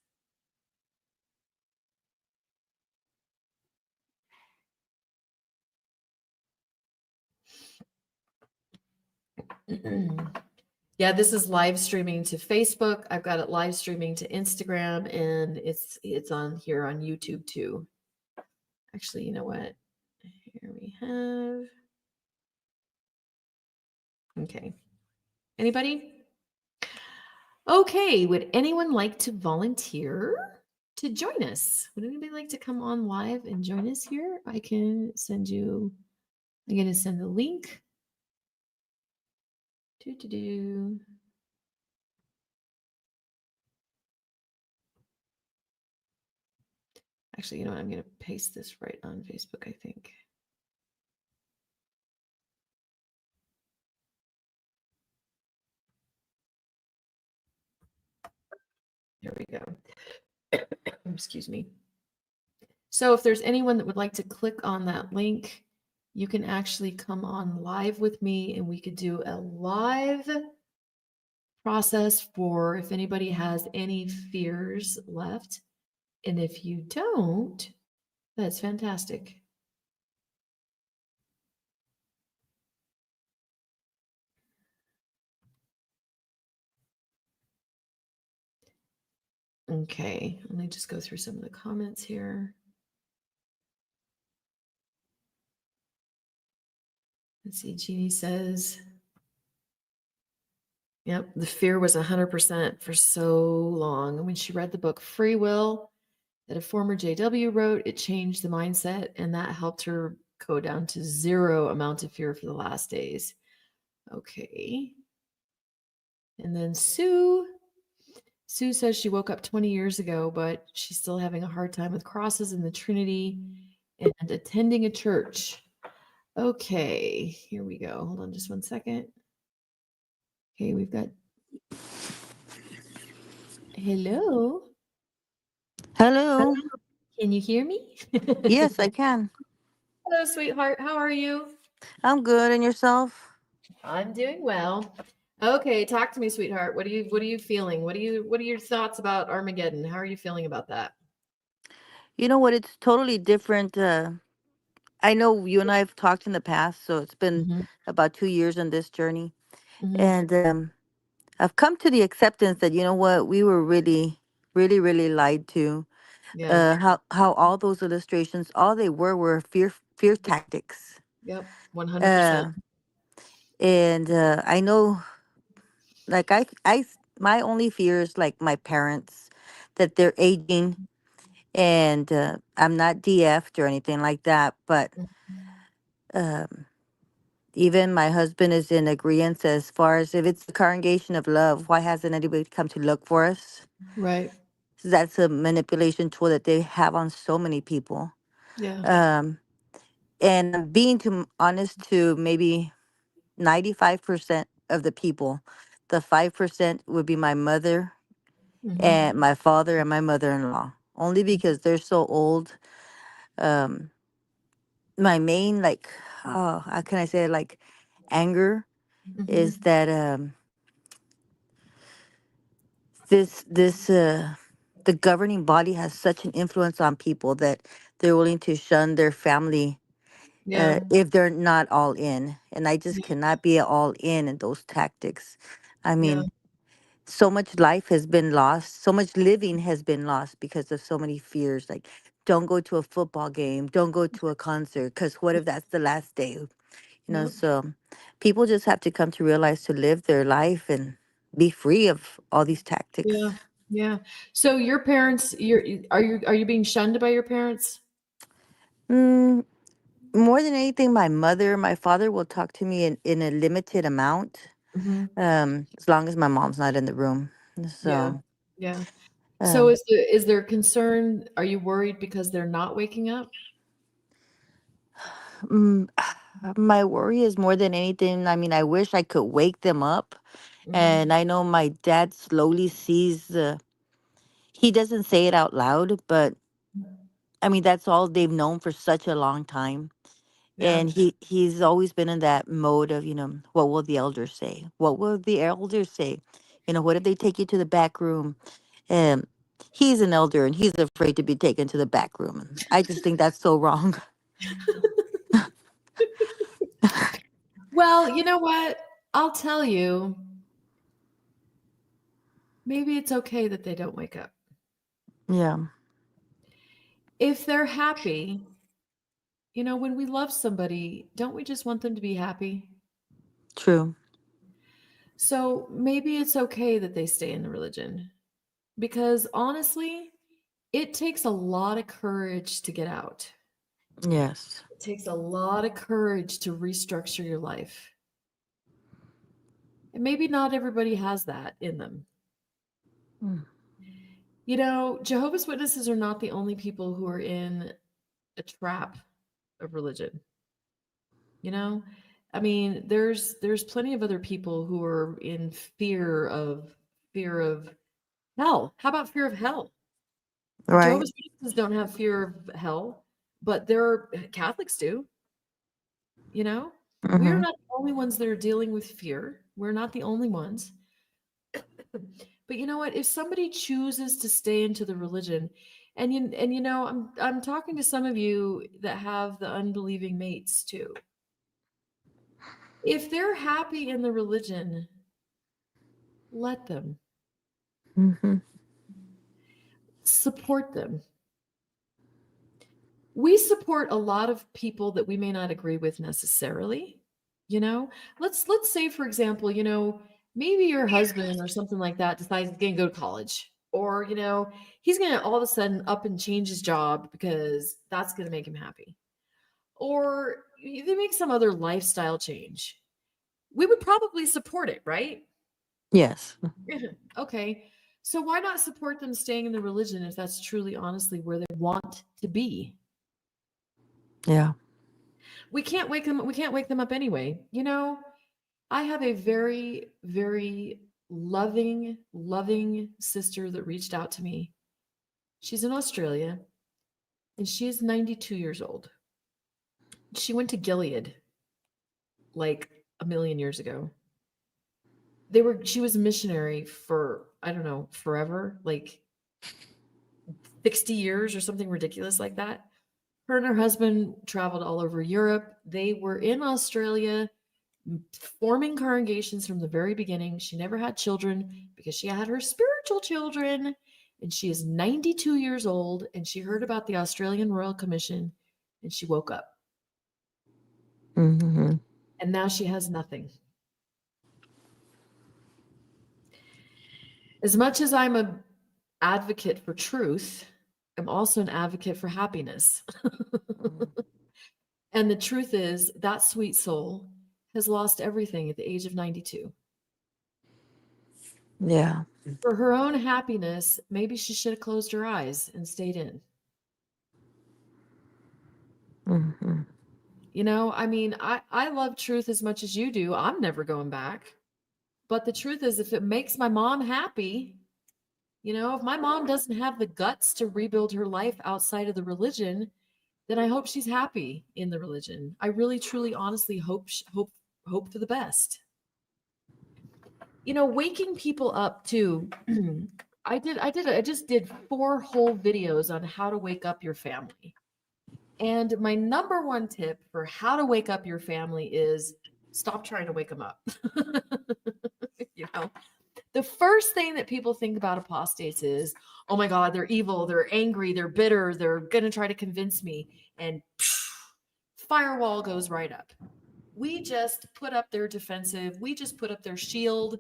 Speaker 1: Yeah, this is live streaming to Facebook. I've got it live streaming to Instagram, and it's on here on YouTube too. Actually, you know what? Here we have. Okay. Anybody? Okay. Would anyone like to volunteer to join us? Would anybody like to come on live and join us here? I can send you. I'm going to send the link. Do. Actually, you know what? I'm going to paste this right on Facebook, I think. There we go. Excuse me. So if there's anyone that would like to click on that link, you can actually come on live with me and we could do a live process for if anybody has any fears left. And if you don't, that's fantastic. Okay, let me just go through some of the comments here. Let's see, Jeannie says, yep, the fear was 100% for so long. And when she read the book Free Will that a former JW wrote, it changed the mindset and that helped her go down to zero amount of fear for the last days. Okay. And then Sue says she woke up 20 years ago, but she's still having a hard time with crosses in the Trinity and attending a church. Okay, here we go. Hold on just one second. Okay, we've got. Hello.
Speaker 3: Hello.
Speaker 1: Can you hear me?
Speaker 3: Yes, I can.
Speaker 1: Hello, sweetheart. How are you?
Speaker 3: I'm good. And yourself?
Speaker 1: I'm doing well. Okay, talk to me, sweetheart. What are you feeling? What are your thoughts about Armageddon? How are you feeling about that?
Speaker 3: You know what? It's totally different. I know you and I have talked in the past, so it's been
Speaker 1: Mm-hmm.
Speaker 3: about 2 years on this journey.
Speaker 1: Mm-hmm.
Speaker 3: And I've come to the acceptance that, you know what, we were really, really, really lied to.
Speaker 1: Yeah.
Speaker 3: How all those illustrations, all they were fear tactics.
Speaker 1: Yep. 100%.
Speaker 3: Uh, and I know, like, my only fear is like my parents, that they're aging. And I'm not DF'd or anything like that, but um, even my husband is in agreement as far as if it's a congregation of love, why hasn't anybody come to look for us?
Speaker 1: Right.
Speaker 3: So that's a manipulation tool that they have on so many people.
Speaker 1: Yeah.
Speaker 3: Um, and I'm being honest to maybe 95% of the people. The 5% would be my mother
Speaker 1: Mm-hmm.
Speaker 3: and my father and my mother-in-law, only because they're so old. Um, my main, like, oh, how can I say it, like, anger is
Speaker 1: Mm-hmm.
Speaker 3: that this the governing body has such an influence on people that they're willing to shun their family
Speaker 1: Yeah.
Speaker 3: if they're not all in, and I just
Speaker 1: Yeah.
Speaker 3: cannot be all in those tactics. I
Speaker 1: Yeah.
Speaker 3: mean, so much life has been lost, so much living has been lost because of so many fears, like, don't go to a football game, don't go to a concert, because what if that's the last day?
Speaker 1: Yep.
Speaker 3: So people just have to come to realize to live their life and be free of all these
Speaker 1: Yeah.
Speaker 3: tactics.
Speaker 1: Yeah. So your parents, are you being shunned by your parents?
Speaker 3: Mm, more than anything, my father will talk to me in a limited amount,
Speaker 1: Mm-hmm.
Speaker 3: as long as my mom's not in the room.
Speaker 1: Yeah.
Speaker 3: So,
Speaker 1: Yeah. So
Speaker 3: um,
Speaker 1: is there concern? Are you worried because they're not waking up?
Speaker 3: mm, my worry is more than anything. I mean, I wish I could wake them up.
Speaker 1: Mm-hmm.
Speaker 3: And I know my dad slowly sees he doesn't say it out loud, but I mean, that's all they've known for such a long time.
Speaker 1: Yeah.
Speaker 3: And he's always been in that mode of, what will the elders say? What will the elders say? What if they take you to the back room? And he's an elder and he's afraid to be taken to the back room. And I just think that's so wrong.
Speaker 1: Well, you know what? I'll tell you, maybe it's okay that they don't wake up.
Speaker 3: Yeah.
Speaker 1: If they're happy, When we love somebody, don't we just want them to be happy?
Speaker 3: True.
Speaker 1: So maybe it's okay that they stay in the religion because honestly, it takes a lot of courage to get out.
Speaker 3: Yes.
Speaker 1: It takes a lot of courage to restructure your life. And maybe not everybody has that in them.
Speaker 3: Mm.
Speaker 1: Jehovah's Witnesses are not the only people who are in a trap of religion. You know, I mean, there's plenty of other people who are in fear of hell. How about fear of hell?
Speaker 3: Right.
Speaker 1: Jehovah's Witnesses don't have fear of hell, but Catholics do. You know, we're
Speaker 3: Mm-hmm.
Speaker 1: not the only ones that are dealing with fear. We're not the only ones. But you know what? If somebody chooses to stay into the religion, I'm talking to some of you that have the unbelieving mates too. If they're happy in the religion, let them.
Speaker 3: Mm-hmm.
Speaker 1: Support them. We support a lot of people that we may not agree with necessarily. You know, let's say for example, maybe your husband or something like that decides he's going to go to college, or he's going to all of a sudden up and change his job because that's going to make him happy, or they make some other lifestyle change. We would probably support it, right?
Speaker 3: Yes.
Speaker 1: Okay. So why not support them staying in the religion if that's truly honestly where they want to be?
Speaker 3: Yeah.
Speaker 1: We can't wake them up anyway. I have a very, very loving sister that reached out to me. She's in Australia and she is 92 years old. She went to Gilead like a million years ago. She was a missionary for, I don't know, forever, like 60 years or something ridiculous like that. Her and her husband traveled all over Europe. They were in Australia forming congregations from the very beginning. She never had children because she had her spiritual children. And she is 92 years old and she heard about the Australian Royal Commission and she woke up.
Speaker 3: Mm-hmm.
Speaker 1: And now she has nothing. As much as I'm an advocate for truth, I'm also an advocate for happiness. And the truth is, that sweet soul has lost everything at the age of 92.
Speaker 3: Yeah.
Speaker 1: For her own happiness, maybe she should have closed her eyes and stayed in.
Speaker 3: Mm-hmm.
Speaker 1: I mean, I love truth as much as you do. I'm never going back. But the truth is, if it makes my mom happy, if my mom doesn't have the guts to rebuild her life outside of the religion, then I hope she's happy in the religion. I really, truly, honestly hope for the best. Waking people up too. I just did 4 whole videos on how to wake up your family. And my number one tip for how to wake up your family is stop trying to wake them up. The first thing that people think about apostates is, oh my God, they're evil, they're angry, they're bitter, they're going to try to convince me. And firewall goes right up. We just put up their defensive, we just put up their shield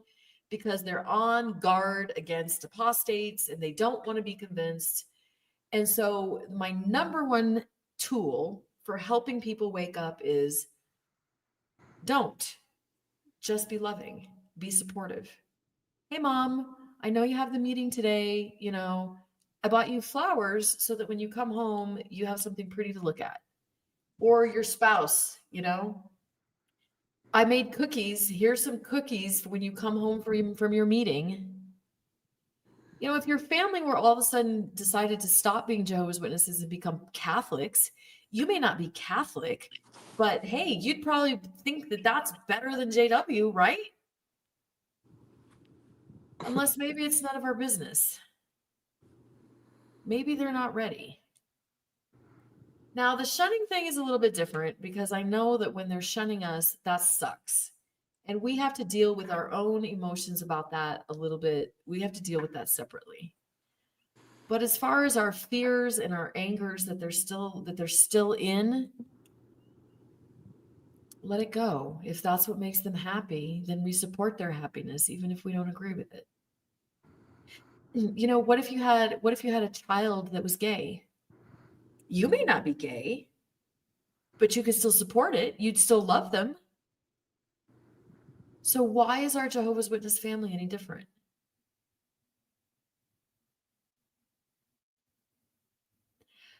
Speaker 1: because they're on guard against apostates and they don't want to be convinced. And so, my number one tool for helping people wake up is don't just be loving, be supportive. Hey, mom, I know you have the meeting today. I bought you flowers so that when you come home, you have something pretty to look at. Or your spouse, I made cookies. Here's some cookies when you come home from your meeting. If your family were all of a sudden decided to stop being Jehovah's Witnesses and become Catholics, you may not be Catholic, but hey, you'd probably think that that's better than JW, right? Unless maybe it's none of our business. Maybe they're not ready. Now, the shunning thing is a little bit different because I know that when they're shunning us, that sucks. And we have to deal with our own emotions about that a little bit. We have to deal with that separately. But as far as our fears and our angers that they're still in, let it go. If that's what makes them happy, then we support their happiness, even if we don't agree with it. You know, what if you had a child that was gay? You may not be gay, but you could still support it. You'd still love them. So why is our Jehovah's Witness family any different?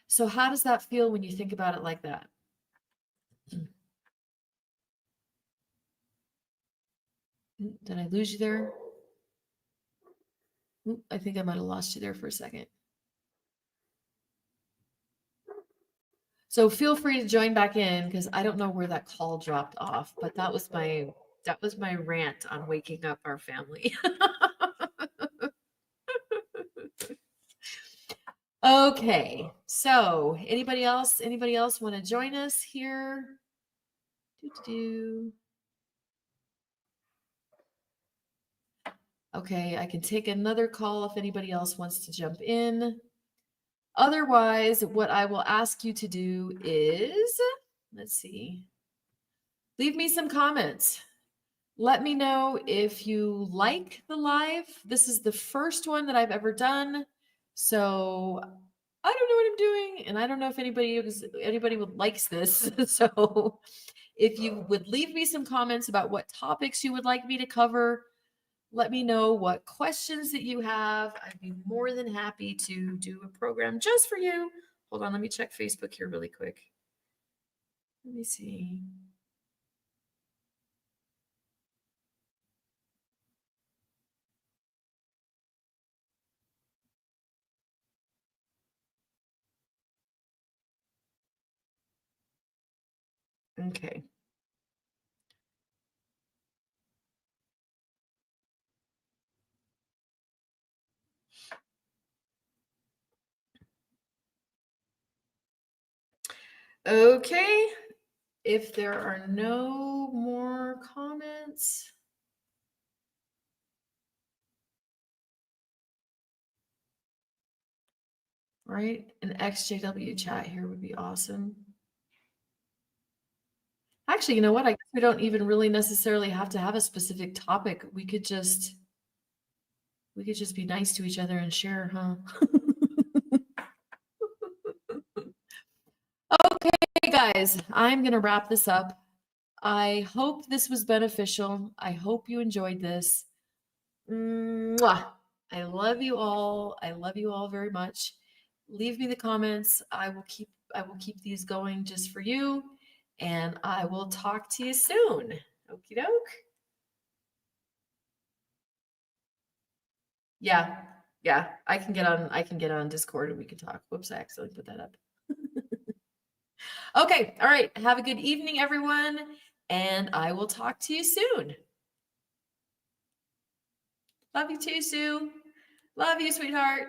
Speaker 1: So how does that feel when you think about it like that? Did I lose you there? I think I might have lost you there for a second. So feel free to join back in because I don't know where that call dropped off, but that was my rant on waking up our family. Okay, so anybody else want to join us here? Okay, I can take another call if anybody else wants to jump in. Otherwise, what I will ask you to do is, let's see, leave me some comments. Let me know if you like the live. This is the first one that I've ever done. So I don't know what I'm doing, and I don't know if anybody likes this. So if you would leave me some comments about what topics you would like me to cover, let me know what questions that you have. I'd be more than happy to do a program just for you. Hold on, let me check Facebook here really quick. Let me see. Okay. Okay. If there are no more comments. Right? An XJW chat here would be awesome. Actually, you know what? I guess we don't even really necessarily have to have a specific topic. We could just be nice to each other and share, huh? Okay, guys, I'm going to wrap this up. I hope this was beneficial. I hope you enjoyed this. Mwah. I love you all. I love you all very much. Leave me the comments. I will keep these going just for you, and I will talk to you soon. Okie doke. Yeah. I can get on Discord and we can talk. Whoops, I accidentally put that up. Okay. All right. Have a good evening, everyone. And I will talk to you soon. Love you too, Sue. Love you, sweetheart.